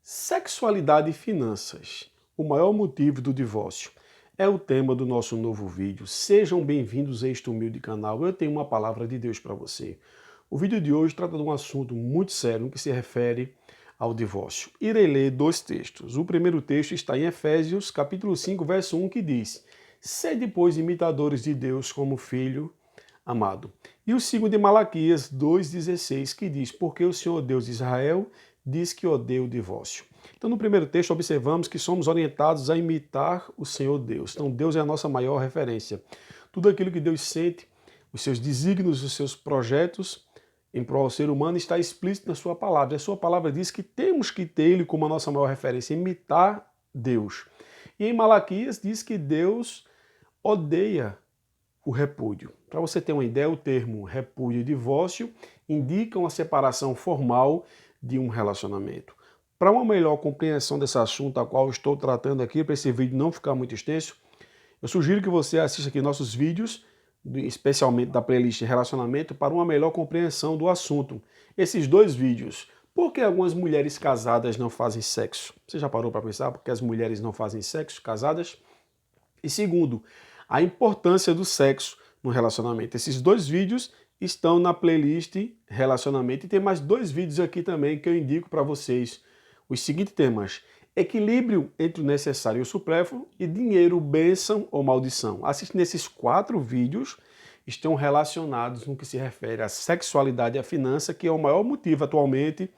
Sexualidade e finanças, o maior motivo do divórcio, é o tema do nosso novo vídeo. Sejam bem-vindos a este humilde canal. Eu tenho uma palavra de Deus para você. O vídeo de hoje trata de um assunto muito sério que se refere ao divórcio. Irei ler dois textos. O primeiro texto está em Efésios, capítulo 5, verso 1, que diz: Sede, pois, imitadores de Deus como filho amado. E o segundo de Malaquias 2,16, que diz: Porque o Senhor Deus de Israel diz que odeia o divórcio. Então, no primeiro texto, observamos que somos orientados a imitar o Senhor Deus. Então, Deus é a nossa maior referência. Tudo aquilo que Deus sente, os seus desígnios, os seus projetos em prol do ser humano está explícito na sua palavra. A sua palavra diz que temos que ter Ele como a nossa maior referência, imitar Deus. E em Malaquias diz que Deus odeia o repúdio. Para você ter uma ideia, o termo repúdio e divórcio indicam a separação formal de um relacionamento. Para uma melhor compreensão desse assunto, a qual eu estou tratando aqui, para esse vídeo não ficar muito extenso, eu sugiro que você assista aqui nossos vídeos, especialmente da playlist Relacionamento, para uma melhor compreensão do assunto. Esses dois vídeos: por que algumas mulheres casadas não fazem sexo? Você já parou para pensar por que as mulheres não fazem sexo casadas? E segundo, a importância do sexo no relacionamento. Esses dois vídeos estão na playlist Relacionamento e tem mais dois vídeos aqui também que eu indico para vocês. Os seguintes temas: equilíbrio entre o necessário e o supérfluo e dinheiro, bênção ou maldição. Assiste nesses 4 vídeos, estão relacionados no que se refere à sexualidade e à finança, que é o maior motivo atualmente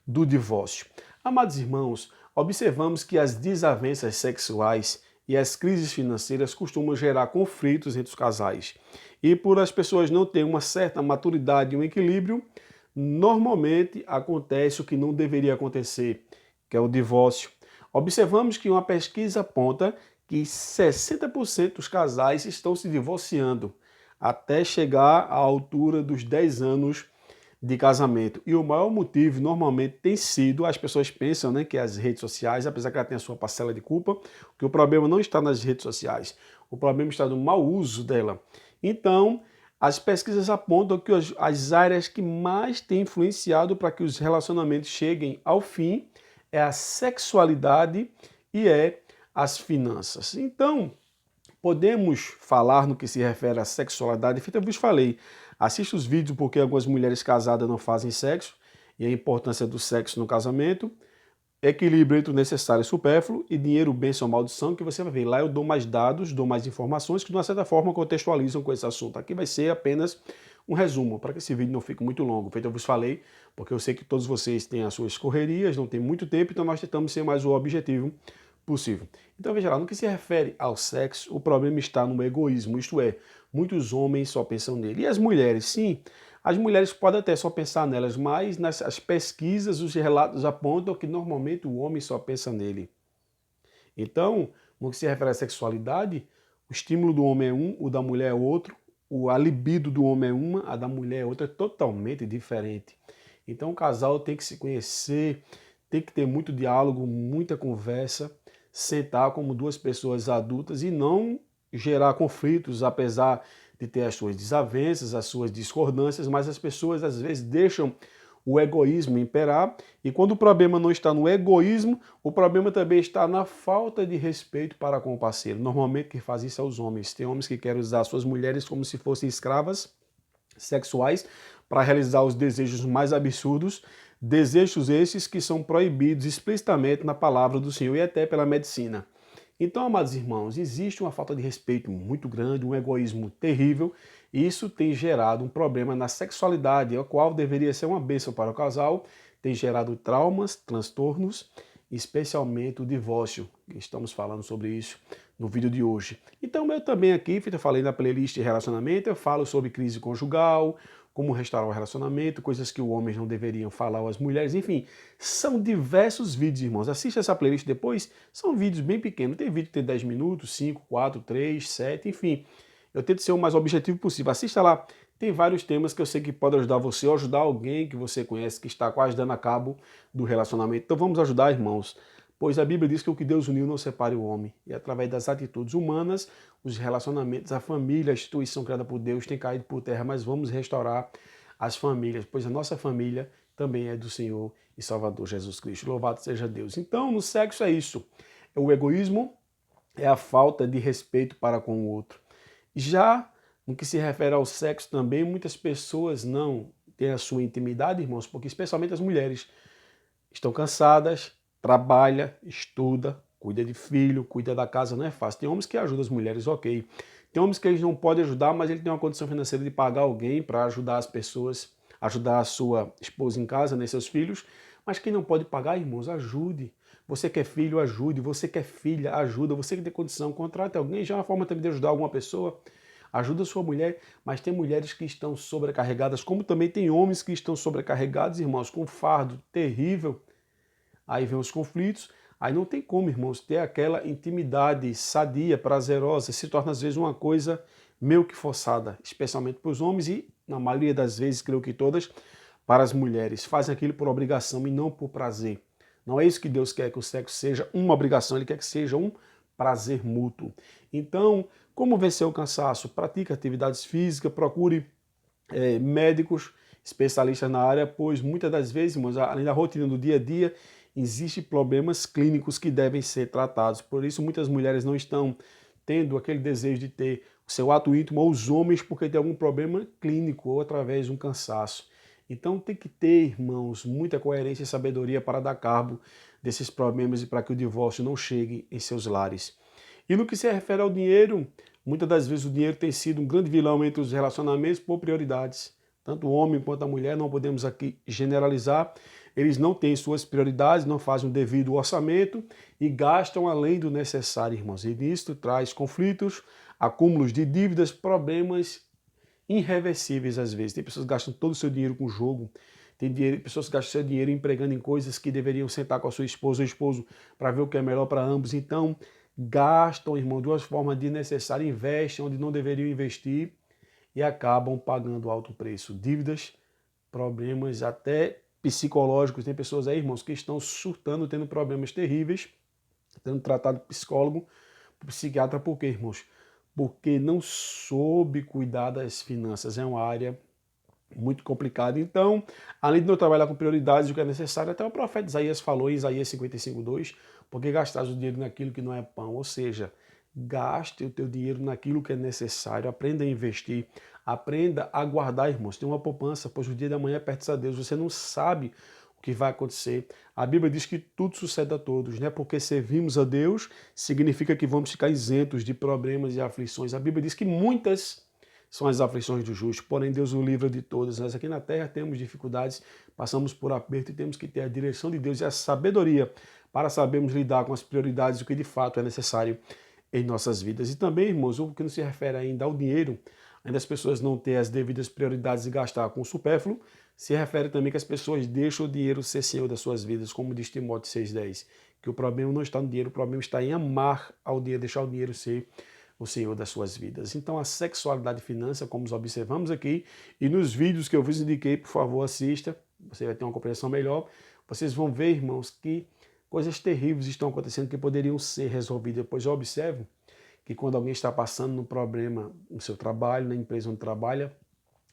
do divórcio. Amados irmãos, observamos que as desavenças sexuais e as crises financeiras costumam gerar conflitos entre os casais. E por as pessoas não terem uma certa maturidade e um equilíbrio, normalmente acontece o que não deveria acontecer, que é o divórcio. Observamos que uma pesquisa aponta que 60% dos casais estão se divorciando até chegar à altura dos 10 anos de casamento. E o maior motivo normalmente tem sido, as pessoas pensam, né, que as redes sociais, apesar que ela tem a sua parcela de culpa, que o problema não está nas redes sociais, o problema está no mau uso dela. Então, as pesquisas apontam que as áreas que mais têm influenciado para que os relacionamentos cheguem ao fim é a sexualidade e as finanças. Então, podemos falar no que se refere à sexualidade. Eu vos falei, assista os vídeos porque algumas mulheres casadas não fazem sexo e a importância do sexo no casamento, equilíbrio entre o necessário e o supérfluo e dinheiro, bênção ou maldição, que você vai ver. Lá eu dou mais dados, dou mais informações que de uma certa forma contextualizam com esse assunto. Aqui vai ser apenas um resumo, para que esse vídeo não fique muito longo. Feito eu vos falei, porque eu sei que todos vocês têm as suas correrias, não tem muito tempo, então nós tentamos ser mais o objetivo possível. Então veja lá, no que se refere ao sexo, o problema está no egoísmo, isto é, muitos homens só pensam nele. E as mulheres, sim, as mulheres podem até só pensar nelas, mas as pesquisas, os relatos apontam que normalmente o homem só pensa nele. Então, no que se refere à sexualidade, o estímulo do homem é um, o da mulher é outro, a libido do homem é uma, a da mulher é outra, é totalmente diferente. Então o casal tem que se conhecer, tem que ter muito diálogo, muita conversa, sentar como duas pessoas adultas e não gerar conflitos, apesar de ter as suas desavenças, as suas discordâncias, mas as pessoas às vezes deixam o egoísmo imperar, e quando o problema não está no egoísmo, o problema também está na falta de respeito para com o parceiro. Normalmente quem faz isso é os homens. Tem homens que querem usar suas mulheres como se fossem escravas sexuais para realizar os desejos mais absurdos, desejos esses que são proibidos explicitamente na palavra do Senhor e até pela medicina. Então, amados irmãos, existe uma falta de respeito muito grande, um egoísmo terrível, e isso tem gerado um problema na sexualidade, a qual deveria ser uma bênção para o casal, tem gerado traumas, transtornos, especialmente o divórcio, que estamos falando sobre isso no vídeo de hoje. Então, eu também aqui, eu falei na playlist de relacionamento, eu falo sobre crise conjugal, como restaurar o relacionamento, coisas que os homens não deveriam falar às mulheres, enfim, são diversos vídeos, irmãos. Assista essa playlist depois, são vídeos bem pequenos, tem vídeo que tem 10 minutos, 5, 4, 3, 7, enfim. Eu tento ser o mais objetivo possível. Assista lá, tem vários temas que eu sei que podem ajudar você ou ajudar alguém que você conhece que está quase dando a cabo do relacionamento. Então vamos ajudar, irmãos. Pois a Bíblia diz que o que Deus uniu não separe o homem. E através das atitudes humanas, os relacionamentos, a família, a instituição criada por Deus tem caído por terra, mas vamos restaurar as famílias, pois a nossa família também é do Senhor e Salvador Jesus Cristo. Louvado seja Deus. Então, no sexo é isso. O egoísmo é a falta de respeito para com o outro. Já no que se refere ao sexo também, muitas pessoas não têm a sua intimidade, irmãos, porque especialmente as mulheres estão cansadas, trabalha, estuda, cuida de filho, cuida da casa, não é fácil. Tem homens que ajudam as mulheres, ok. Tem homens que eles não podem ajudar, mas ele tem uma condição financeira de pagar alguém para ajudar as pessoas, ajudar a sua esposa em casa, né, seus filhos. Mas quem não pode pagar, irmãos, ajude. Você que é filho, ajude. Você que é filha, ajuda. Você que tem condição, contrate alguém. Já é uma forma também de ajudar alguma pessoa. Ajuda a sua mulher, mas tem mulheres que estão sobrecarregadas, como também tem homens que estão sobrecarregados, irmãos, com um fardo terrível. Aí vem os conflitos, aí não tem como, irmãos, ter aquela intimidade sadia, prazerosa, se torna às vezes uma coisa meio que forçada, especialmente para os homens e, na maioria das vezes, creio que todas, para as mulheres. Fazem aquilo por obrigação e não por prazer. Não é isso que Deus quer, que o sexo seja uma obrigação, Ele quer que seja um prazer mútuo. Então, como vencer o cansaço? Pratique atividades físicas, procure médicos, especialistas na área, pois muitas das vezes, irmãos, além da rotina do dia a dia, existem problemas clínicos que devem ser tratados. Por isso, muitas mulheres não estão tendo aquele desejo de ter o seu ato íntimo, ou os homens, porque tem algum problema clínico ou através de um cansaço. Então tem que ter, irmãos, muita coerência e sabedoria para dar cabo desses problemas e para que o divórcio não chegue em seus lares. E no que se refere ao dinheiro, muitas das vezes o dinheiro tem sido um grande vilão entre os relacionamentos por prioridades. Tanto o homem quanto a mulher, não podemos aqui generalizar, eles não têm suas prioridades, não fazem o devido orçamento e gastam além do necessário, irmãos. E isso traz conflitos, acúmulos de dívidas, problemas irreversíveis às vezes. Tem pessoas que gastam todo o seu dinheiro com jogo, pessoas que gastam seu dinheiro empregando em coisas que deveriam sentar com a sua esposa ou esposo para ver o que é melhor para ambos. Então, gastam, irmão, de uma forma desnecessária, investem onde não deveriam investir e acabam pagando alto preço. Dívidas, problemas até psicológicos. Tem pessoas aí, irmãos, que estão surtando, tendo problemas terríveis, tendo tratado psicólogo, psiquiatra, por quê, irmãos? Porque não soube cuidar das finanças. É uma área muito complicada. Então, além de não trabalhar com prioridades, o que é necessário, até o profeta Isaías falou em Isaías 55:2, porque gastares o dinheiro naquilo que não é pão, ou seja, gaste o teu dinheiro naquilo que é necessário, aprenda a investir, aprenda a guardar, irmãos. Tem uma poupança, pois o dia da manhã pertence a Deus, você não sabe o que vai acontecer. A Bíblia diz que tudo sucede a todos, né? Porque servimos a Deus, significa que vamos ficar isentos de problemas e aflições. A Bíblia diz que muitas são as aflições do justo, porém Deus o livra de todas. Nós aqui na terra temos dificuldades, passamos por aperto e temos que ter a direção de Deus e a sabedoria para sabermos lidar com as prioridades, o que de fato é necessário em nossas vidas. E também, irmãos, o que não se refere ainda ao dinheiro, ainda as pessoas não têm as devidas prioridades e gastar com o supérfluo, se refere também que as pessoas deixam o dinheiro ser senhor das suas vidas, como diz Timóteo 6,10, que o problema não está no dinheiro, o problema está em amar ao dinheiro, deixar o dinheiro ser o Senhor das suas vidas. Então a sexualidade e finança, como nós observamos aqui, e nos vídeos que eu vos indiquei, por favor, assista, você vai ter uma compreensão melhor. Vocês vão ver, irmãos, que coisas terríveis estão acontecendo que poderiam ser resolvidas. Pois eu observo que quando alguém está passando um problema no seu trabalho, na empresa onde trabalha,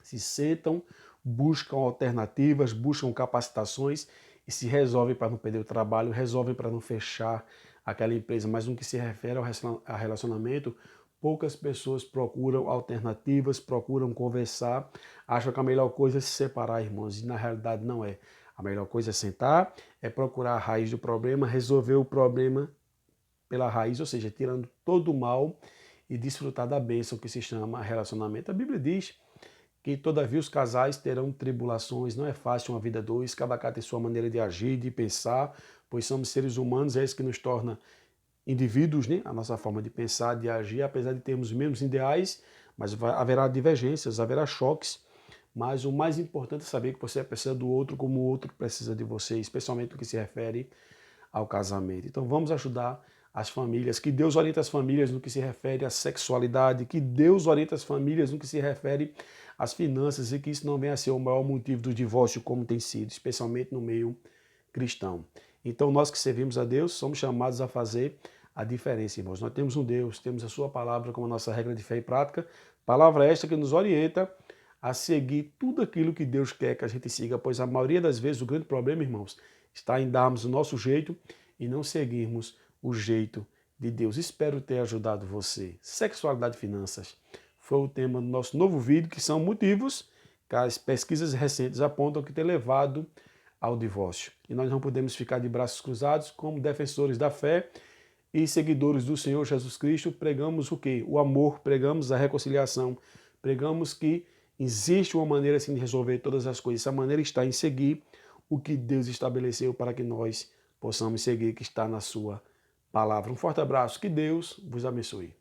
se sentam, buscam alternativas, buscam capacitações e se resolvem para não perder o trabalho, resolvem para não fechar aquela empresa. Mas no que se refere ao relacionamento, poucas pessoas procuram alternativas, procuram conversar, acham que a melhor coisa é se separar, irmãos, e na realidade não é. A melhor coisa é sentar, é procurar a raiz do problema, resolver o problema pela raiz, ou seja, tirando todo o mal e desfrutar da bênção que se chama relacionamento. A Bíblia diz que todavia os casais terão tribulações, não é fácil uma vida a dois, cada tem sua maneira de agir, de pensar, pois somos seres humanos, é isso que nos torna indivíduos, né? A nossa forma de pensar, de agir, apesar de termos os mesmos ideais, mas haverá divergências, haverá choques, mas o mais importante é saber que você precisa do outro como o outro precisa de você, especialmente no que se refere ao casamento. Então vamos ajudar as famílias, que Deus orienta as famílias no que se refere à sexualidade, que Deus orienta as famílias no que se refere às finanças e que isso não venha a ser o maior motivo do divórcio como tem sido, especialmente no meio cristão. Então nós que servimos a Deus somos chamados a fazer a diferença, irmãos. Nós temos um Deus, temos a sua palavra como a nossa regra de fé e prática, palavra esta que nos orienta a seguir tudo aquilo que Deus quer que a gente siga, pois a maioria das vezes o grande problema, irmãos, está em darmos o nosso jeito e não seguirmos o jeito de Deus. Espero ter ajudado você. Sexualidade e finanças foi o tema do nosso novo vídeo, que são motivos que as pesquisas recentes apontam que tem levado ao divórcio. E nós não podemos ficar de braços cruzados como defensores da fé e seguidores do Senhor Jesus Cristo. Pregamos o quê? O amor, pregamos a reconciliação, pregamos que existe uma maneira assim de resolver todas as coisas. Essa maneira está em seguir o que Deus estabeleceu para que nós possamos seguir, que está na sua palavra. Um forte abraço, que Deus vos abençoe.